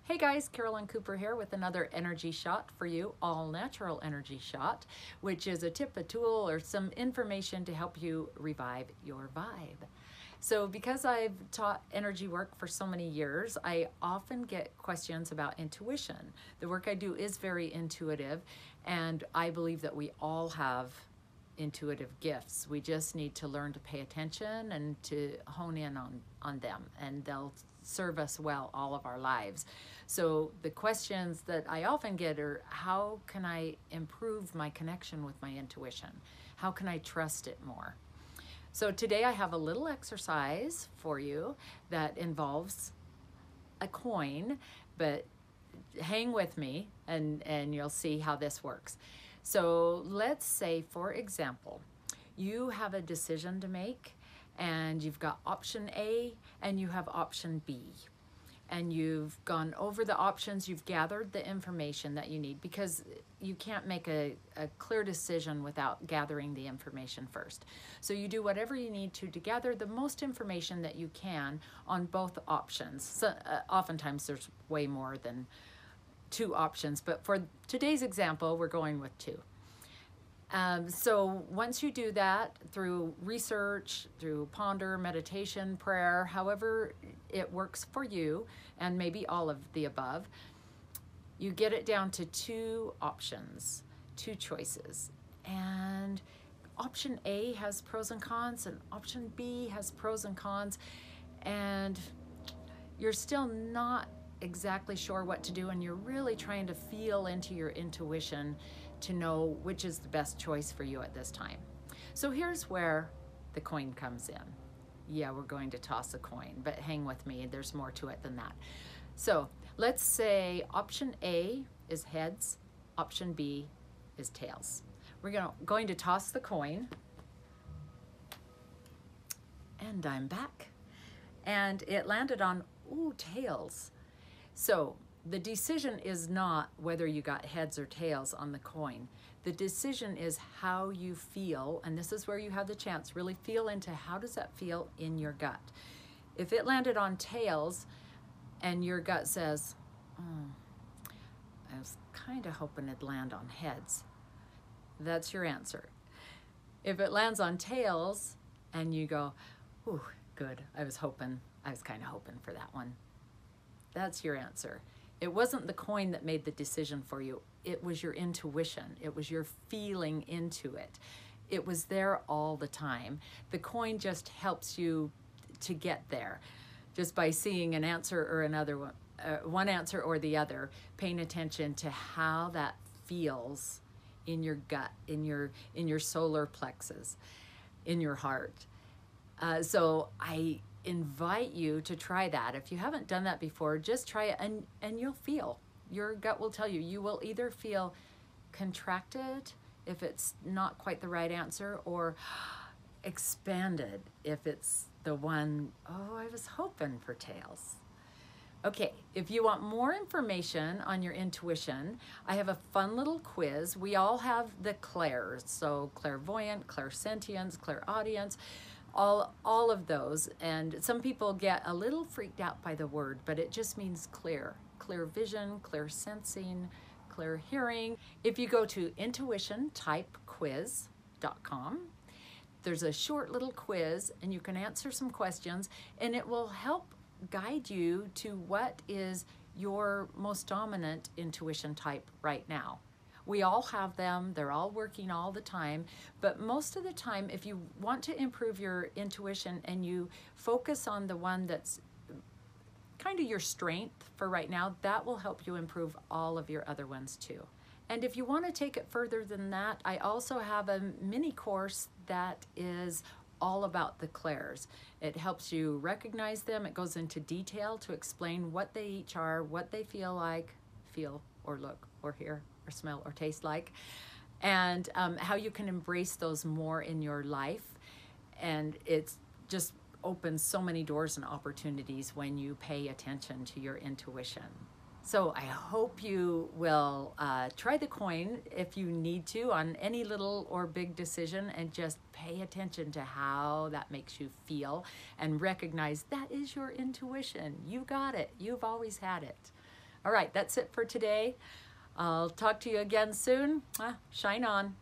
Hey guys, Carolyn Cooper here with another energy shot for you, all natural energy shot, which is a tip, a tool, or some information to help you revive your vibe. So because I've taught energy work for so many years, I often get questions about intuition. The work I do is very intuitive, and I believe that we all have intuitive gifts. We just need to learn to pay attention and to hone in on them, and they'll serve us well all of our lives. So the questions that I often get are, how can I improve my connection with my intuition? How can I trust it more? So today I have a little exercise for you that involves a coin, but hang with me and you'll see how this works. So let's say, for example, you have a decision to make and you've got option A and you have option B. And you've gone over the options, you've gathered the information that you need, because you can't make a clear decision without gathering the information first. So you do whatever you need to gather the most information that you can on both options. So, oftentimes there's way more than two options, but for today's example, we're going with two. So once you do that through research, through ponder, meditation, prayer, however it works for you, and maybe all of the above, you get it down to two options, two choices. And option A has pros and cons, and option B has pros and cons, and you're still not exactly sure what to do, and you're really trying to feel into your intuition to know which is the best choice for you at this time. So here's where the coin comes in. Yeah, we're going to toss a coin, but hang with me, there's more to it than that. So let's say option A is heads, option B is tails. We're going to toss the coin, and I'm back. And it landed on, ooh, tails. So the decision is not whether you got heads or tails on the coin. The decision is how you feel, and this is where you have the chance, really feel into how does that feel in your gut. If it landed on tails and your gut says, I was kind of hoping it'd land on heads, that's your answer. If it lands on tails and you go, ooh, good, I was kind of hoping for that one, that's your answer. It wasn't the coin that made the decision for you. It was your intuition. It was your feeling into it. It was there all the time. The coin just helps you to get there, just by seeing an answer or another one, one answer or the other, paying attention to how that feels in your gut, in your solar plexus, in your heart. So I invite you to try that. If you haven't done that before, just try it, and you'll feel. Your gut will tell you. You will either feel contracted if it's not quite the right answer, or expanded if it's the one, oh, I was hoping for tails. Okay, if you want more information on your intuition, I have a fun little quiz. We all have the clairs, so clairvoyant, clairsentience, clairaudience, all of those. And some people get a little freaked out by the word, but it just means clear vision, clear sensing, clear hearing. If you go to intuitiontypequiz.com, there's a short little quiz, and you can answer some questions, and it will help guide you to what is your most dominant intuition type right now. We all have them, they're all working all the time, but most of the time, if you want to improve your intuition and you focus on the one that's kind of your strength for right now, that will help you improve all of your other ones too. And if you want to take it further than that, I also have a mini course that is all about the clairs. It helps you recognize them. It goes into detail to explain what they each are, what they feel like, feel or look or hear or smell or taste like, and how you can embrace those more in your life. And it's just opens so many doors and opportunities when you pay attention to your intuition. So I hope you will try the coin if you need to on any little or big decision, and just pay attention to how that makes you feel, and recognize that is your intuition. You got it. You've always had it. All right, that's it for today. I'll talk to you again soon. Shine on.